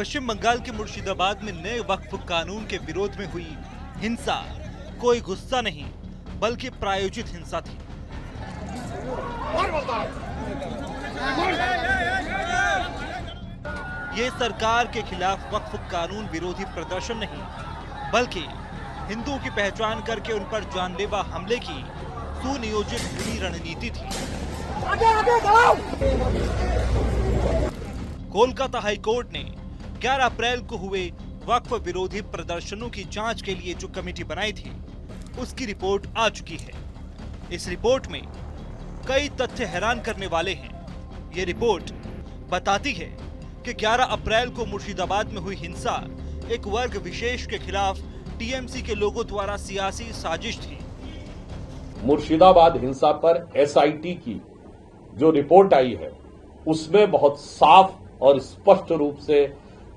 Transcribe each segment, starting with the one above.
पश्चिम बंगाल के मुर्शिदाबाद में नए वक्फ कानून के विरोध में हुई हिंसा कोई गुस्सा नहीं बल्कि प्रायोजित हिंसा थी। ये सरकार के खिलाफ वक्फ कानून विरोधी प्रदर्शन नहीं बल्कि हिंदुओं की पहचान करके उन पर जानलेवा हमले की सुनियोजित बुरी रणनीति थी। कोलकाता हाईकोर्ट ने 11 अप्रैल को हुए वक्फ विरोधी प्रदर्शनों की जांच के लिए जो कमेटी बनाई थी उसकी रिपोर्ट आ चुकी है। इस रिपोर्ट में कई तथ्य हैरान करने वाले हैं। ये रिपोर्ट बताती है कि 11 अप्रैल को मुर्शिदाबाद में हुई हिंसा एक वर्ग विशेष के खिलाफ टीएमसी के लोगों द्वारा सियासी साजिश थी। मुर्शिदाबाद हिंसा पर एसआईटी की जो रिपोर्ट आई है उसमें बहुत साफ और स्पष्ट रूप से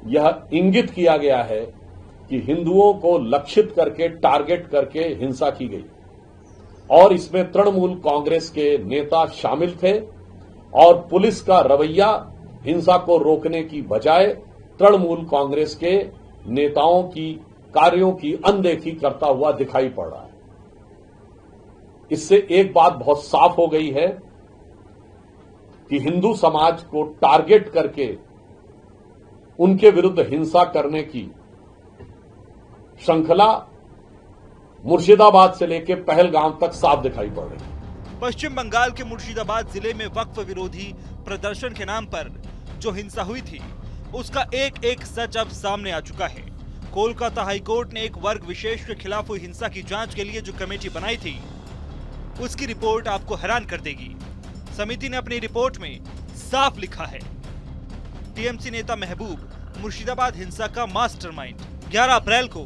यह इंगित किया गया है कि हिंदुओं को लक्षित करके टारगेट करके हिंसा की गई और इसमें तृणमूल कांग्रेस के नेता शामिल थे और पुलिस का रवैया हिंसा को रोकने की बजाय तृणमूल कांग्रेस के नेताओं की कार्यों की अनदेखी करता हुआ दिखाई पड़ रहा है। इससे एक बात बहुत साफ हो गई है कि हिंदू समाज को टारगेट करके उनके विरुद्ध हिंसा करने की श्रृंखला मुर्शिदाबाद से लेकर पहलगाम तक साफ दिखाई पड़ रही है। पश्चिम बंगाल के मुर्शिदाबाद जिले में वक्फ विरोधी प्रदर्शन के नाम पर जो हिंसा हुई थी उसका एक एक सच अब सामने आ चुका है। कोलकाता हाईकोर्ट ने एक वर्ग विशेष के खिलाफ हुई हिंसा की जांच के लिए जो कमेटी बनाई थी उसकी रिपोर्ट आपको हैरान कर देगी। समिति ने अपनी रिपोर्ट में साफ लिखा है टीएमसी नेता महबूब मुर्शिदाबाद हिंसा का मास्टरमाइंड। 11 अप्रैल को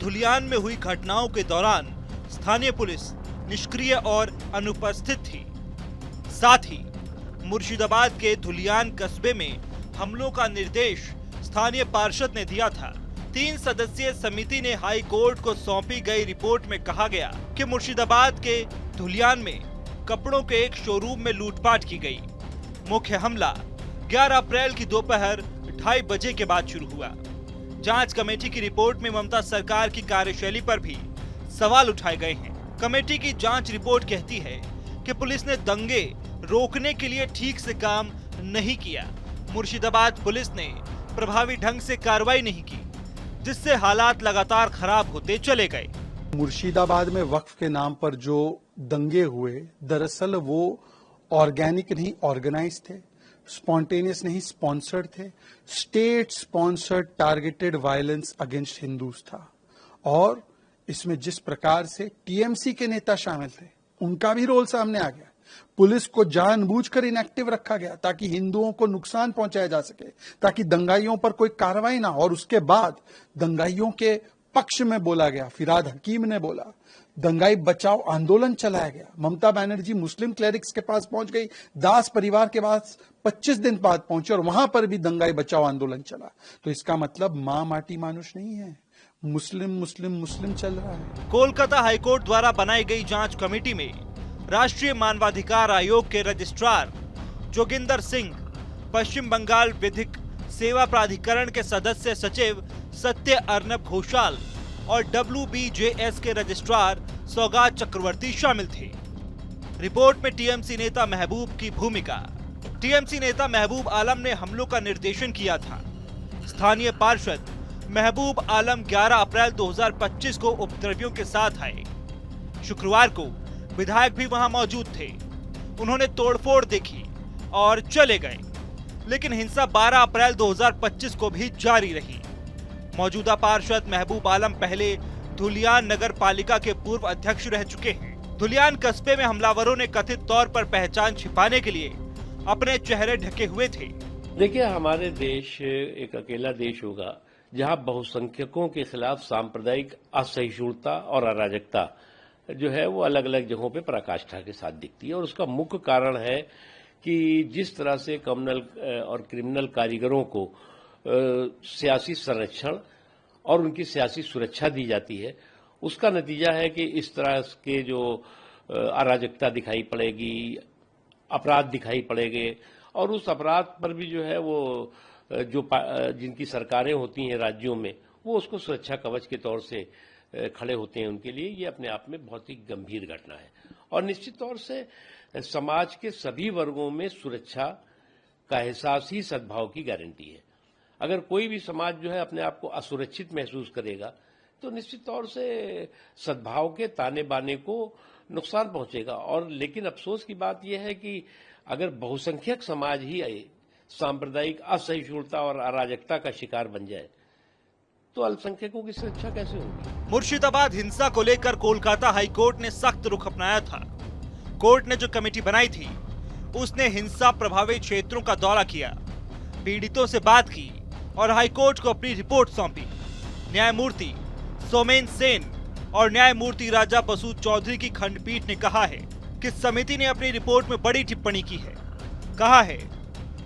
धुलियान में हुई घटनाओं के दौरान स्थानीय पुलिस निष्क्रिय और अनुपस्थित थी। साथ ही मुर्शिदाबाद के धुलियान कस्बे में हमलों का निर्देश स्थानीय पार्षद ने दिया था। 3 सदस्यीय समिति ने हाई कोर्ट को सौंपी गई रिपोर्ट में कहा गया कि मुर्शिदाबाद के धुलियान में कपड़ों के एक शोरूम में लूटपाट की गई। मुख्य हमला 11 अप्रैल की दोपहर 2:30 बजे के बाद शुरू हुआ। जांच कमेटी की रिपोर्ट में ममता सरकार की कार्यशैली पर भी सवाल उठाए गए हैं। कमेटी की जांच रिपोर्ट कहती है कि पुलिस ने दंगे रोकने के लिए ठीक से काम नहीं किया। मुर्शिदाबाद पुलिस ने प्रभावी ढंग से कार्रवाई नहीं की जिससे हालात लगातार खराब होते चले गए। मुर्शिदाबाद में वक्फ के नाम पर जो दंगे हुए दरअसल वो ऑर्गेनिक नहीं ऑर्गेनाइज थे, स्पॉन्टेनियस नहीं स्पॉन्सर्ड थे। State sponsored targeted violence against Hindus था और इसमें जिस प्रकार से टीएमसी के नेता शामिल थे उनका भी रोल सामने आ गया। पुलिस को जानबूझकर इनएक्टिव रखा गया ताकि हिंदुओं को नुकसान पहुंचाया जा सके, ताकि दंगाइयों पर कोई कार्रवाई ना हो। और उसके बाद दंगाइयों के पक्ष में बोला गया, फिराद हकीम ने बोला, दंगाई बचाओ आंदोलन चलाया गया। ममता बनर्जी मुस्लिम क्लेरिक्स के पास पहुंच गई, दास परिवार के पास 25 दिन बाद पहुंचे और वहां पर भी दंगाई बचाओ आंदोलन चला। तो इसका मतलब मां माटी मानुष नहीं है, मुस्लिम मुस्लिम मुस्लिम चल रहा है। कोलकाता हाईकोर्ट द्वारा बनाई गई जांच कमेटी में राष्ट्रीय मानवाधिकार आयोग के रजिस्ट्रार जोगिंदर सिंह, पश्चिम बंगाल विधिक सेवा प्राधिकरण के सदस्य सचिव सत्य अर्नब घोषाल और WBJS के रजिस्ट्रार सौगात चक्रवर्ती शामिल थे। रिपोर्ट में टीएमसी नेता महबूब की भूमिका। टीएमसी नेता महबूब आलम ने हमलों का निर्देशन किया था। स्थानीय पार्षद महबूब आलम 11 अप्रैल 2025 को उपद्रवियों के साथ आए। शुक्रवार को विधायक भी वहां मौजूद थे। उन्होंने तोड़फोड़ देखी और चले गए, लेकिन हिंसा 12 अप्रैल 2025 को भी जारी रही। मौजूदा पार्षद महबूब आलम पहले धुलियान नगर पालिका के पूर्व अध्यक्ष रह चुके हैं। धुलियान कस्बे में हमलावरों ने कथित तौर पर पहचान छिपाने के लिए अपने चेहरे ढके हुए थे। देखिए, हमारे देश एक अकेला देश होगा जहां बहुसंख्यकों के खिलाफ सांप्रदायिक असहिष्णुता और अराजकता जो है वो अलग अलग जगहों पे पराकाष्ठा के साथ दिखती है। और उसका मुख्य कारण है कि जिस तरह से कम्युनल और क्रिमिनल कारीगरों को सियासी संरक्षण और उनकी सियासी सुरक्षा दी जाती है, उसका नतीजा है कि इस तरह के जो अराजकता दिखाई पड़ेगी, अपराध दिखाई पड़ेंगे और उस अपराध पर भी जो है वो जिनकी सरकारें होती हैं राज्यों में, वो उसको सुरक्षा कवच के तौर से खड़े होते हैं उनके लिए। ये अपने आप में बहुत ही गंभीर घटना है और निश्चित तौर से समाज के सभी वर्गों में सुरक्षा का एहसास ही सद्भाव की गारंटी है। अगर कोई भी समाज जो है अपने आप को असुरक्षित महसूस करेगा तो निश्चित तौर से सद्भाव के ताने बाने को नुकसान पहुंचेगा। और लेकिन अफसोस की बात यह है कि अगर बहुसंख्यक समाज ही सांप्रदायिक असहिष्णुता और अराजकता का शिकार बन जाए तो अल्पसंख्यकों की सुरक्षा कैसे होगी? मुर्शिदाबाद हिंसा को लेकर कोलकाता हाईकोर्ट ने सख्त रुख अपनाया था। कोर्ट ने जो कमेटी बनाई थी उसने हिंसा प्रभावित क्षेत्रों का दौरा किया, पीड़ितों से बात की और हाईकोर्ट को अपनी रिपोर्ट सौंपी। न्यायमूर्ति सोमेन सेन और न्यायमूर्ति राजा बसु चौधरी की खंडपीठ ने कहा है कि समिति ने अपनी रिपोर्ट में बड़ी टिप्पणी की है। कहा है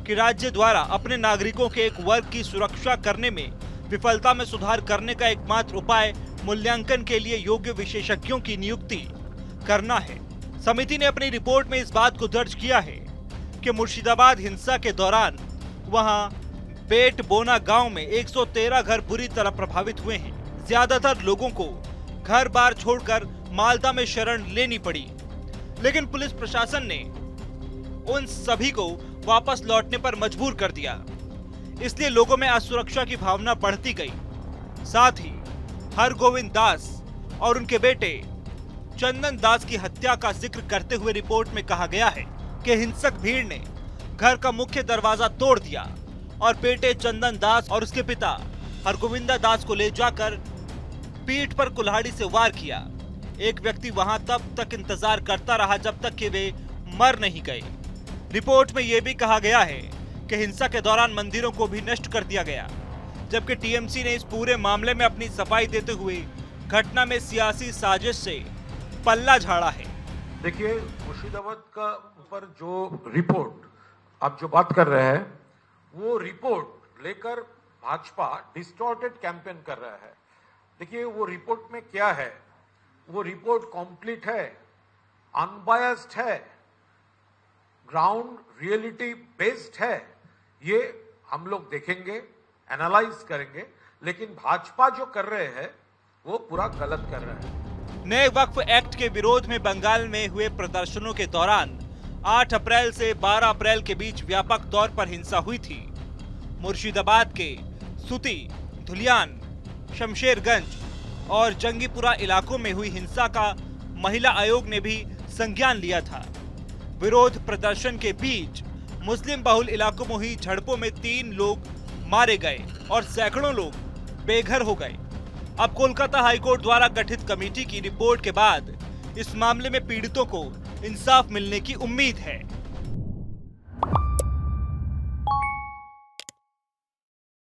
कि राज्य द्वारा अपने नागरिकों के एक वर्ग की सुरक्षा करने में विफलता में सुधार करने का एकमात्र उपाय मूल्यांकन के लिए योग्य विशेषज्ञों की नियुक्ति करना है। समिति ने अपनी रिपोर्ट में इस बात को दर्ज किया है कि मुर्शिदाबाद हिंसा के दौरान वहां बेट बोना गांव में 113 घर बुरी तरह प्रभावित हुए हैं। ज्यादातर लोगों को घर बार छोड़कर मालदा में शरण लेनी पड़ी, लेकिन पुलिस प्रशासन ने उन सभी को वापस लौटने पर मजबूर कर दिया। इसलिए लोगों में असुरक्षा की भावना बढ़ती गई। साथ ही हरगोविंद दास और उनके बेटे चंदन दास की हत्या का जिक्र करते हुए रिपोर्ट में कहा गया है कि हिंसक भीड़ ने घर का मुख्य दरवाजा तोड़ दिया और बेटे चंदन दास और उसके पिता हरगोविंदा दास को ले जाकर पीठ पर कुल्हाड़ी से वार किया। एक व्यक्ति वहां तब तक इंतजार करता रहा जब तक कि वे मर नहीं गए। रिपोर्ट में यह भी कहा गया है कि हिंसा के दौरान मंदिरों को भी नष्ट कर दिया गया, जबकि टीएमसी ने इस पूरे मामले में अपनी सफाई देते हुए घटना में सियासी साजिश से पल्ला झाड़ा है। देखिए, मुर्शिदाबाद का ऊपर जो रिपोर्ट आप जो बात कर रहे हैं, वो रिपोर्ट लेकर भाजपा डिस्टॉर्टेड कैंपेन कर रहा है। देखिए, वो रिपोर्ट में क्या है, वो रिपोर्ट कंप्लीट है, अनबायस्ड है, ग्राउंड रियलिटी बेस्ड है। ये हम लोग देखेंगे, एनालाइज करेंगे, लेकिन भाजपा जो कर रहे हैं वो पूरा गलत कर रहे हैं। नए वक्फ एक्ट के विरोध में बंगाल में हुए प्रदर्शनों के दौरान 8 अप्रैल से 12 अप्रैल के बीच व्यापक तौर पर हिंसा हुई थी। मुर्शिदाबाद के सुती, धुलियान, शमशेरगंज और जंगीपुरा इलाकों में हुई हिंसा का महिला आयोग ने भी संज्ञान लिया था। विरोध प्रदर्शन के बीच मुस्लिम बहुल इलाकों में हुई झड़पों में 3 लोग मारे गए और सैकड़ों लोग बेघर हो गए। अब कोलकाता हाईकोर्ट द्वारा गठित कमेटी की रिपोर्ट के बाद इस मामले में पीड़ितों को इंसाफ मिलने की उम्मीद है।